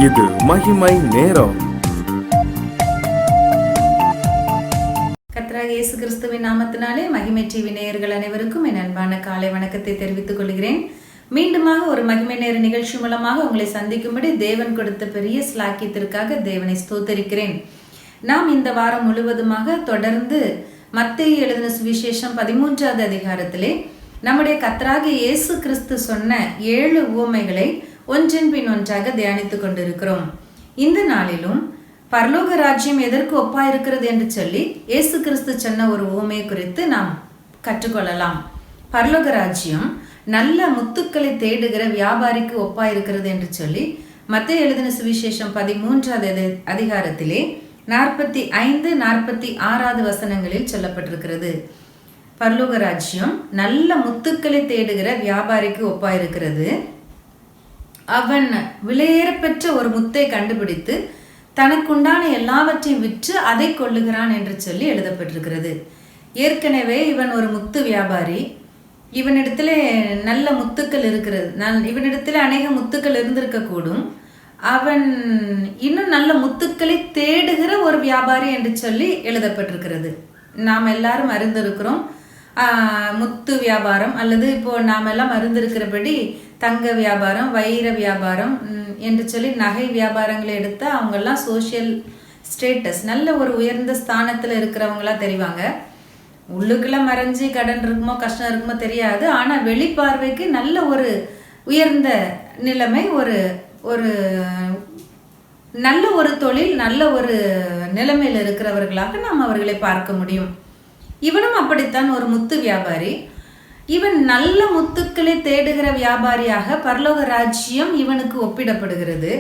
இது மகிமை நேரம். கர்த்தராகிய இயேசு கிறிஸ்துவின் நாமத்தினாலே மகிமை டிவி நேயர்கள் அனைவருக்கும் என் அன்பான காலை வணக்கத்தை தெரிவித்துக் கொள்கிறேன். மீண்டுமாக ஒரு மகிமை நேர நிகழ்ச்சி மூலமாக உங்களை சந்திக்கும்படி தேவன் கொடுத்த பெரிய ஸ்லாக்கியத்திற்காக தேவனை ஸ்தோத்தரிக்கிறேன். நாம் இந்த வாரம் முழுவதுமாக தொடர்ந்து மத்தேயு எழுதின சுவிசேஷம் 13வது அதிகாரத்திலே நம்முடைய கர்த்தராகிய இயேசு கிறிஸ்து சொன்ன 7 உவமைகளை ஒன்றின் பின் ஒன்றாக தியானித்துக் கொண்டிருக்கிறோம். இந்த நாளிலும் பரலோக ராஜ்யம் எதற்கு ஒப்பாயிருக்கிறது என்று சொல்லி இயேசு கிறிஸ்து சொன்ன ஒரு உவமையை குறித்து நாம் கற்றுக்கொள்ளலாம். பரலோக ராஜ்யம் நல்ல முத்துக்களை தேடுகிற வியாபாரிக்கு ஒப்பாயிருக்கிறது என்று சொல்லி மத்தேயு எழுதின சுவிசேஷம் 13வது அதிகாரத்திலே 45, 46 வசனங்களில் சொல்லப்பட்டிருக்கிறது. பரலோக ராஜ்யம் நல்ல முத்துக்களை தேடுகிற வியாபாரிக்கு ஒப்பாயிருக்கிறது. அவன் விலையேறப்பெற்ற ஒரு முத்தை கண்டுபிடித்து தனக்குண்டான எல்லாவற்றையும் விற்று அதை கொள்ளுகிறான் என்று சொல்லி எழுதப்பட்டிருக்கிறது. ஏற்கனவே இவன் ஒரு முத்து வியாபாரி. இவனிடத்துல நல்ல முத்துக்கள் இருக்கிறது. இவனிடத்துல அநேக முத்துக்கள் இருந்திருக்க கூடும். அவன் இன்னும் நல்ல முத்துக்களை தேடுகிற ஒரு வியாபாரி என்று சொல்லி எழுதப்பட்டிருக்கிறது. நாம் எல்லாரும் அறிந்திருக்கிறோம். முத்து வியாபாரம் அல்லது இப்போ நாம் எல்லாம் அறிந்திருக்கிறபடி தங்க வியாபாரம், வைர வியாபாரம் என்று சொல்லி நகை வியாபாரங்களை எடுத்து அவங்கெல்லாம் சோஷியல் ஸ்டேட்டஸ் நல்ல ஒரு உயர்ந்த ஸ்தானத்தில் இருக்கிறவங்களா தெரிவாங்க. உள்ளுக்குள்ள மறைஞ்சி கடன் இருக்குமோ கஷ்டம் இருக்குமோ தெரியாது. ஆனால் வெளிப்பார்வைக்கு நல்ல ஒரு உயர்ந்த நிலைமை, ஒரு ஒரு நல்ல ஒரு தொழில், நல்ல ஒரு நிலைமையில் இருக்கிறவர்களாக நாம் அவர்களை பார்க்க முடியும். இவனும் அப்படித்தான் ஒரு முத்து வியாபாரி. இவன் நல்ல முத்துக்களை தேடுகிற வியாபாரியாக பரலோக ராஜ்யம் இவனுக்கு ஒப்பிடப்படுகிறது.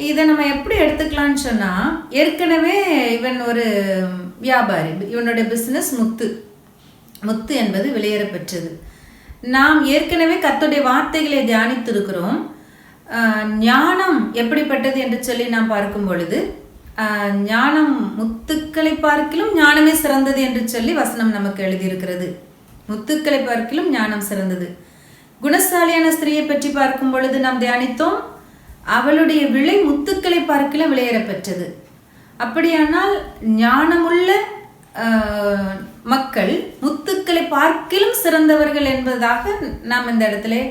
இதை நம்ம எப்படி எடுத்துக்கலாம்னு சொன்னா, ஏற்கனவே இவன் ஒரு வியாபாரி. இவனுடைய பிசினஸ் முத்து. முத்து என்பது விலையேற பெற்றது. நாம் ஏற்கனவே கர்த்தருடைய வார்த்தைகளை தியானித்திருக்கிறோம். ஞானம் எப்படிப்பட்டது என்று சொல்லி நாம் பார்க்கும் பொழுது, ஞானம் முத்துக்களை பார்க்கிலும் ஞானமே சிறந்தது என்று சொல்லி வசனம் நமக்கு எழுதியிருக்கிறது. முத்துக்களை பார்க்கிலும் ஞானம் சிறந்தது. குணசாலியான ஸ்திரியை பற்றி பார்க்கும் பொழுது நாம் தியானித்தோம். அவளுடைய விலை முத்துக்களை பார்க்கிலும் விலையேற பெற்றது. அப்படியானால் ஞானமுள்ள மக்கள் முத்துக்களை பார்க்கிலும் சிறந்தவர்கள் என்பதாக நாம் இந்த இடத்துல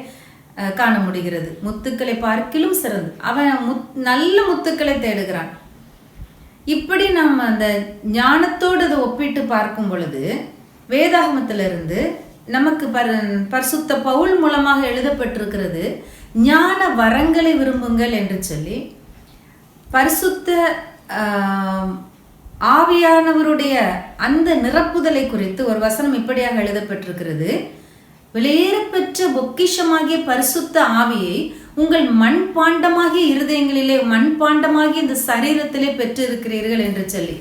காண முடிகிறது. முத்துக்களை பார்க்கிலும் சிறந்து அவன் நல்ல முத்துக்களை தேடுகிறான். இப்படி நாம் அந்த ஞானத்தோடு அதை ஒப்பிட்டு பார்க்கும் பொழுது வேதாகமத்திலிருந்து நமக்கு பரிசுத்த பவுல் மூலமாக எழுதப்பட்டிருக்கிறது, ஞான வரங்களை விரும்புங்கள் என்று சொல்லி. பரிசுத்த ஆவியானவருடைய அந்த நிரப்புதலை குறித்து ஒரு வசனம் இப்படியாக எழுதப்பட்டிருக்கிறது, விலையேறப்பெற்ற பொக்கிஷமாகிய பரிசுத்த ஆவியை உங்கள் மண்பாண்டமாகிய இருதயங்களிலே, மண்பாண்டமாகிய இந்த சரீரத்திலே பெற்றிருக்கிறீர்கள் என்று சொல்லி.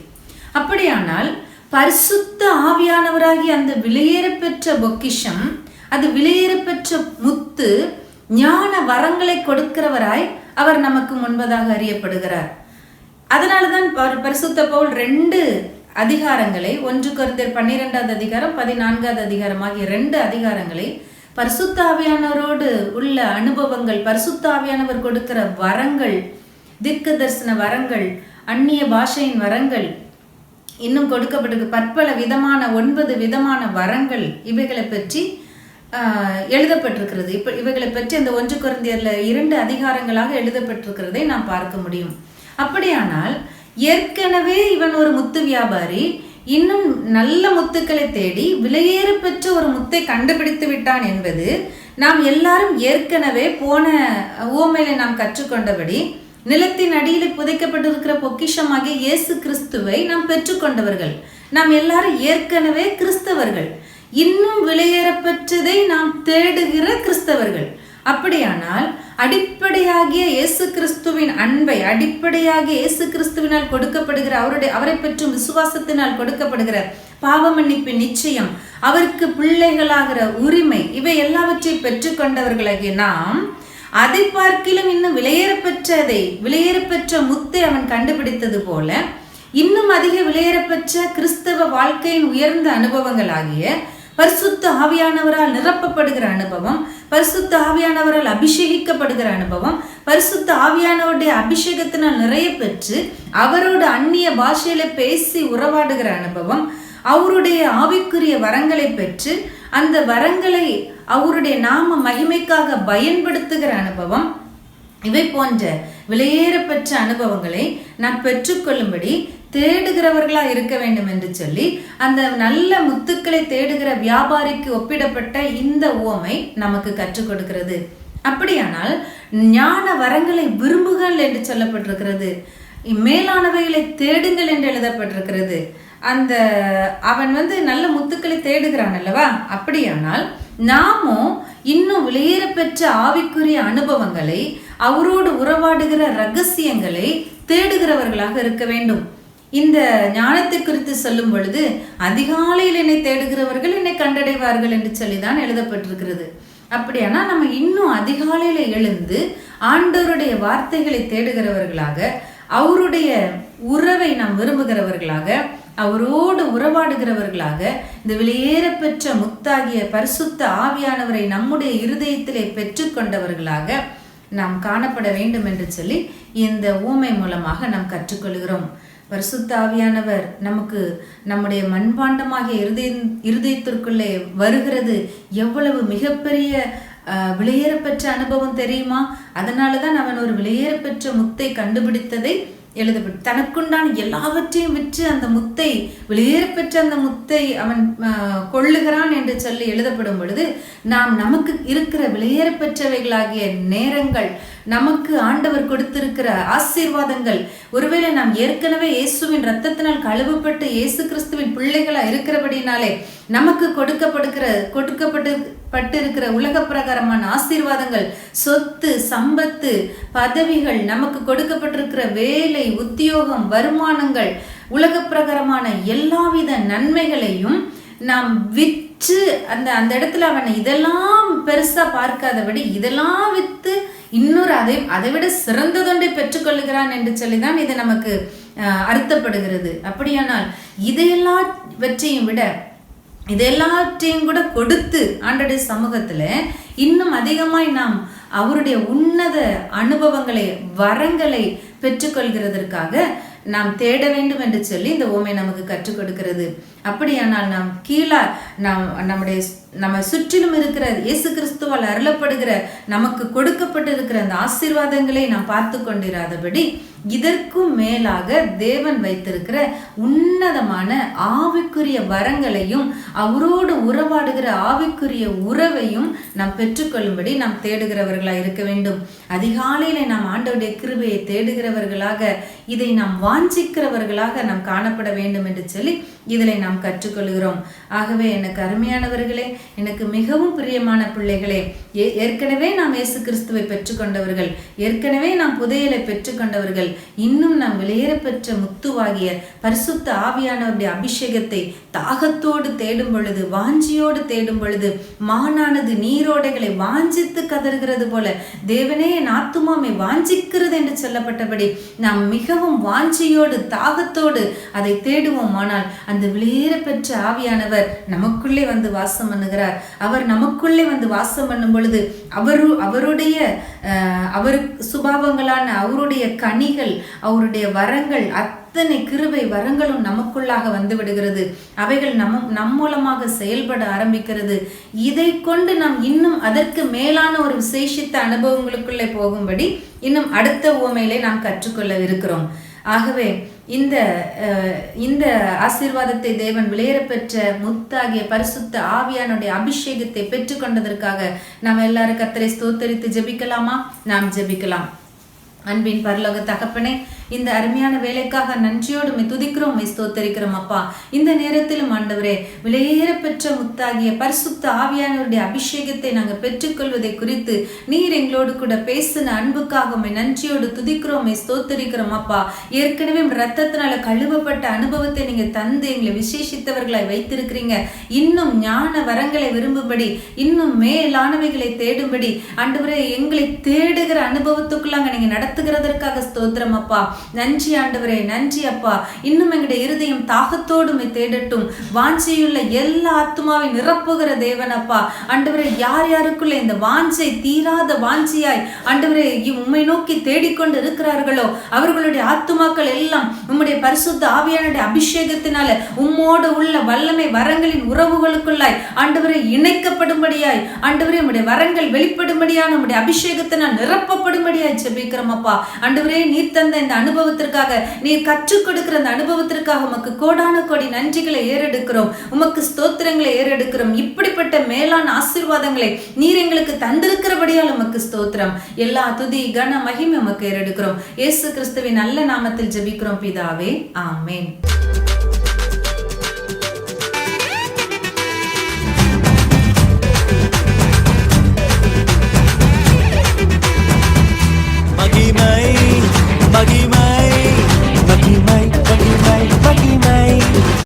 அப்படியானால் பரிசுத்த ஆவியானவராகிய அந்த விலையேறப்பெற்ற பொக்கிஷம், அது விலையேறப்பெற்ற முத்து, ஞான வரங்களை கொடுக்கிறவராய் அவர் நமக்கு முன்பதாக அறியப்படுகிறார். அதனாலதான் பரிசுத்த பவுல் 2 அதிகாரங்களை, 1 கொரிந்தியர் 12வது அதிகாரம், 14வது அதிகாரம் ஆகிய 2 அதிகாரங்களை பரிசுத்த ஆவியானவரோடு உள்ள அனுபவங்கள், பரிசுத்த ஆவியானவர் கொடுக்கிற வரங்கள், தீர்க்க தரிசன வரங்கள், அந்நிய பாஷையின் வரங்கள், இன்னும் கொடுக்கப்பட்டிருக்கு பற்பல விதமான 9 விதமான வரங்கள், இவைகளை பற்றி எழுதப்பட்டிருக்கிறது. இப்போ இவைகளை பற்றி அந்த 1 கொரிந்தியர்ல 2 அதிகாரங்களாக எழுதப்பட்டிருக்கிறதை நாம் பார்க்க முடியும். அப்படியானால் ஏற்கனவே இவன் ஒரு முத்து வியாபாரி, இன்னும் நல்ல முத்துக்களை தேடி விலையேற பெற்ற ஒரு முத்தை கண்டுபிடித்து விட்டான் என்பது நாம் எல்லாரும் ஏற்கனவே போன உவமையில நாம் கற்றுக்கொண்டபடி நிலத்தின் அடியில் புதைக்கப்பட்டிருக்கிற பொக்கிஷமாகிய இயேசு கிறிஸ்துவை நாம் பெற்றுக்கொண்டவர்கள். நாம் எல்லாரும் ஏற்கனவே கிறிஸ்தவர்கள். இன்னும் விலையேறப்பெற்றதை நாம் தேடுகிற கிறிஸ்தவர்கள். அப்படியானால் அடிப்படையாகிய இயேசு கிறிஸ்துவின் அன்பை, அடிப்படையாகிய இயேசு கிறிஸ்துவினால் கொடுக்கப்படுகிற அவரை பெற்றும் விசுவாசத்தினால் கொடுக்கப்படுகிற பாவ மன்னிப்பின் நிச்சயம், அவருக்கு பிள்ளைகளாகிற உரிமை, இவை எல்லாவற்றை பெற்றுக்கொண்டவர்களாகிய நாம் அதை பார்க்கிலும் இன்னும் விலையேறப்பெற்ற முத்தை அவன் கண்டுபிடித்தது போல இன்னும் அதிக விலையேறப்பெற்ற கிறிஸ்தவ வாழ்க்கையின் உயர்ந்த அனுபவங்களாகிய பரிசுத்த ஆவியானவரால் நிரப்பப்படுகிற அனுபவம், பரிசுத்த ஆவியானவரால் அபிஷேகிக்கப்படுகிற அனுபவம், பரிசுத்த ஆவியானவருடைய அபிஷேகத்தினால் நிறைய பெற்று அவரோட அந்நிய பாஷையில பேசி உறவாடுகிற அனுபவம், அவருடைய ஆவிக்குரிய வரங்களை பெற்று அந்த வரங்களை அவருடைய நாம மகிமைக்காக பயன்படுத்துகிற அனுபவம், இவை போன்ற விலையேற பெற்ற அனுபவங்களை நாம் பெற்றுக்கொள்ளும்படி தேடுகிறவர்களா இருக்க வேண்டும் என்று சொல்லி அந்த நல்ல முத்துக்களை தேடுகிற வியாபாரிக்கு ஒப்பிடப்பட்ட இந்த உவமை நமக்கு கற்றுக் கொடுக்கிறது. அப்படியானால் ஞான வரங்களை விரும்புகள் என்று சொல்லப்பட்டிருக்கிறது, மேலானவைகளை தேடுங்கள் என்று எழுதப்பட்டிருக்கிறது. அந்த அவன் நல்ல முத்துக்களை தேடுகிறான் அல்லவா? அப்படியானால் நாமும் இன்னும் விலையேற பெற்ற ஆவிக்குரிய அனுபவங்களை, அவரோடு உறவாடுகிற ரகசியங்களை தேடுகிறவர்களாக இருக்க வேண்டும். இந்த ஞானத்தை குறித்து சொல்லும் பொழுது அதிகாலையில் என்னை தேடுகிறவர்கள் என்னை கண்டடைவார்கள் என்று சொல்லிதான் எழுதப்பட்டிருக்கிறது. அப்படியானா நம்ம இன்னும் அதிகாலையில எழுந்து ஆண்டவருடைய வார்த்தைகளை தேடுகிறவர்களாக, அவருடைய உறவை நாம் விரும்புகிறவர்களாக, அவரோடு உறவாடுகிறவர்களாக, இந்த வெளியேற பெற்ற முத்தாகிய பரிசுத்த ஆவியானவரை நம்முடைய இருதயத்திலே பெற்றுக்கொண்டவர்களாக நாம் காணப்பட வேண்டும் என்று சொல்லி இந்த ஊமை மூலமாக நாம் கற்றுக்கொள்கிறோம். பரிசுத்த ஆவியானவர் நமக்கு நம்முடைய மண்பாண்டமாகிய இருதயத்திற்குள்ளே வருகிறது எவ்வளவு மிகப்பெரிய விலையேற பெற்ற அனுபவம் தெரியுமா? அதனாலதான் அவன் ஒரு விலையேற பெற்ற முத்தை கண்டுபிடித்ததை எழுதப்பட்டு, தனக்குண்டான எல்லாவற்றையும் விற்று அந்த முத்தை, வெளியேற பெற்ற அந்த முத்தை அவன் கொள்ளுகிறான் என்று சொல்லி எழுதப்படும் பொழுது, நாம் நமக்கு இருக்கிற வெளியேற பெற்றவைகளாகிய நேரங்கள், நமக்கு ஆண்டவர் கொடுத்திருக்கிற ஆசீர்வாதங்கள், ஒருவேளை நாம் ஏற்கனவே இயேசுவின் இரத்தத்தினால் கழுவப்பட்டு இயேசு கிறிஸ்துவின் பிள்ளைகளா இருக்கிறபடினாலே நமக்கு கொடுக்கப்பட்டிருக்கிற உலக பிரகாரமான ஆசீர்வாதங்கள், சொத்து, சம்பத்து, பதவிகள், நமக்கு கொடுக்கப்பட்டிருக்கிற வேலை, உத்தியோகம், வருமானங்கள், உலக பிரகாரமான எல்லாவித நன்மைகளையும் நாம் விற்று அந்த இடத்துல அவன் இதெல்லாம் பெருசா பார்க்காதபடி இதெல்லாம் விற்று இன்னொரு அதை விட சிறந்ததொன்றை பெற்றுக்கொள்ளுகிறான் என்று சொல்லிதான் இது நமக்கு அர்த்தப்படுகிறது. அப்படியானால் இதையெல்லாவற்றையும் விட, இதெல்லாவற்றையும் கூட கொடுத்து ஆண்டவருடைய சமூகத்துல இன்னும் அதிகமாய் நாம் அவருடைய உன்னத அனுபவங்களை, வரங்களை பெற்றுக்கொள்கிறதற்காக நாம் தேட வேண்டும் என்று சொல்லி இந்த உவமை நமக்கு கற்றுக் கொடுக்கிறது. அப்படியானால் நாம் நம்ம சுற்றிலும் இருக்கிற இயேசு கிறிஸ்துவால் அருளப்படுகிற, நமக்கு கொடுக்கப்பட்டிருக்கிற அந்த ஆசீர்வாதங்களை நாம் பார்த்து கொண்டிராதபடி இதற்கும் மேலாக தேவன் வைத்திருக்கிற உன்னதமான ஆவிக்குரிய வரங்களையும், அவரோடு உறவாடுகிற ஆவிக்குரிய உறவையும் நாம் பெற்றுக்கொள்ளும்படி நாம் தேடுகிறவர்களாக இருக்க வேண்டும். அதிகாலையில நாம் ஆண்டவருடைய கிருபையை தேடுகிறவர்களாக, இதை நாம் வாஞ்சிக்கிறவர்களாக நாம் காணப்பட வேண்டும் என்று சொல்லி இதில் நாம் கற்றுக்கொள்கிறோம். ஆகவே எனக்கு அருமையானவர்களே, எனக்கு மிகவும் பிரியமான பிள்ளைகளே, ஏற்கனவே நாம் இயேசு கிறிஸ்துவை பெற்றுக்கொண்டவர்கள், ஏற்கனவே நாம் புதையலை பெற்றுக்கொண்டவர்கள், இன்னும் நாம் வெளியேற பெற்ற முத்துவாகிய பரிசுத்த ஆவியானவருடைய அபிஷேகத்தை தாகத்தோடு தேடும் பொழுது, வாஞ்சியோடு தேடும் பொழுது, மானானது நீரோடைகளை வாஞ்சித்து கதறுகிறது போல தேவனே என் ஆத்துமாமை வாஞ்சிக்கிறது என்று சொல்லப்பட்டபடி நாம் மிகவும் வாஞ்சியோடு தாகத்தோடு அதை தேடுவோம். ஆனால் அந்த வெளியேற பெற்ற ஆவியானவர் நமக்குள்ளே வந்து வாசம் பண்ணுகிறார். அவர் நமக்குள்ளே வந்து வாசம் பண்ணும் பொழுது அவருடைய சுபாவங்களான அவருடைய கனிகள், அவருடைய வரங்கள், அத்தனை கிருபை வரங்களும் நமக்குள்ளாக வந்து விடுகிறது. அவைகள் நம் மூலமாக செயல்பட ஆரம்பிக்கிறது. இதை கொண்டு நாம் இன்னும் அதற்கு மேலான ஒரு விசேஷித்த அனுபவங்களுக்குள்ளே போகும்படி இன்னும் அடுத்த உவமையிலே நாம் கற்றுக்கொள்ள இருக்கிறோம். ஆகவே இந்த ஆசீர்வாதத்தை தேவன் விலையேற பெற்ற முத்தாகிய பரிசுத்த ஆவியானுடைய அபிஷேகத்தை பெற்றுக்கொண்டதற்காக நாம் எல்லாரும் கர்த்தரை ஸ்தோத்தரித்து ஜெபிக்கலாமா? நாம் ஜெபிக்கலாம். அன்பின் பரலோக தகப்பனே, இந்த அருமையான வேலைக்காக நன்றியோடு துதிக்கிறோம், ஸ்தோத்தரிக்கிறோம் அப்பா. இந்த நேரத்திலும் ஆண்டவரே, விலையேற பெற்ற முத்தாகிய பரிசுத்த ஆவியானவருடைய அபிஷேகத்தை நாங்கள் பெற்றுக்கொள்வதை குறித்து நீர் எங்களோடு கூட பேசின அன்புக்காக நன்றியோடு துதிக்கிறோம், ஸ்தோத்தரிக்கிறோம் அப்பா. ஏற்கனவே ரத்தத்தினால கழுவப்பட்ட அனுபவத்தை நீங்க தந்து எங்களை விசேஷித்தவர்களாய் வைத்திருக்கிறீங்க. இன்னும் ஞான வரங்களை விரும்பும்படி, இன்னும் மேலானவைகளை தேடும்படி ஆண்டவரே, எங்களை தேடுகிற அனுபவத்துக்குள்ளாங்க நீங்க நடத்துகிறதற்காக ஸ்தோத்திரம் அப்பா. நன்றி ஆண்டவரே, நன்றி அப்பா. இன்னும் எங்களுடைய இருதயம் தாகத்தோடு தேடட்டும். வாஞ்சையுள்ள எல்லா ஆத்துமாவை நிரப்புகிற தேவன் அப்பா. ஆண்டவரே, யார் யாருக்குள்ள இந்த வாஞ்சை தீராத வாஞ்சியாய் ஆண்டவரே உம்மை நோக்கி தேடிக்கொண்டு இருக்கிறார்களோ அவர்களுடைய ஆத்துமாக்கள் எல்லாம் உம்முடைய பரிசுத்த ஆவியானுடைய அபிஷேகத்தினால உம்மோடு உள்ள வல்லமை வரங்களின் உறவுகளுக்குள்ளாய் ஆண்டவரே இணைக்கப்படும்படியாய் ஆண்டவரே உம்முடைய வரங்கள் வெளிப்படும்படியான உம்முடைய அபிஷேகத்தினால் நிரப்பப்படும்படியாய் ஜெபிக்கிறோம் அப்பா. ஆண்டவரே, நீர் தந்த இந்த அனுபவத்திற்காக, நீர் கற்றுக் கொடுக்கிற அந்த அனுபவத்திற்காக உமக்கு கோடான கோடி நன்றிகளை ஏறெடுக்கிறோம். உமக்கு ஸ்தோத்திரங்களை ஏறெடுக்கிறோம். இப்படிப்பட்ட மேலான ஆசீர்வாதங்களை நீர் எங்களுக்கு தந்திருக்கிறபடியால் உமக்கு ஸ்தோத்திரம். எல்லா துதி கன மகிமை உமக்கு ஏறெடுக்கிறோம். இயேசு கிறிஸ்துவின் நல்ல நாமத்தில் ஜெபிக்கிறோம் பிதாவே, ஆமென்.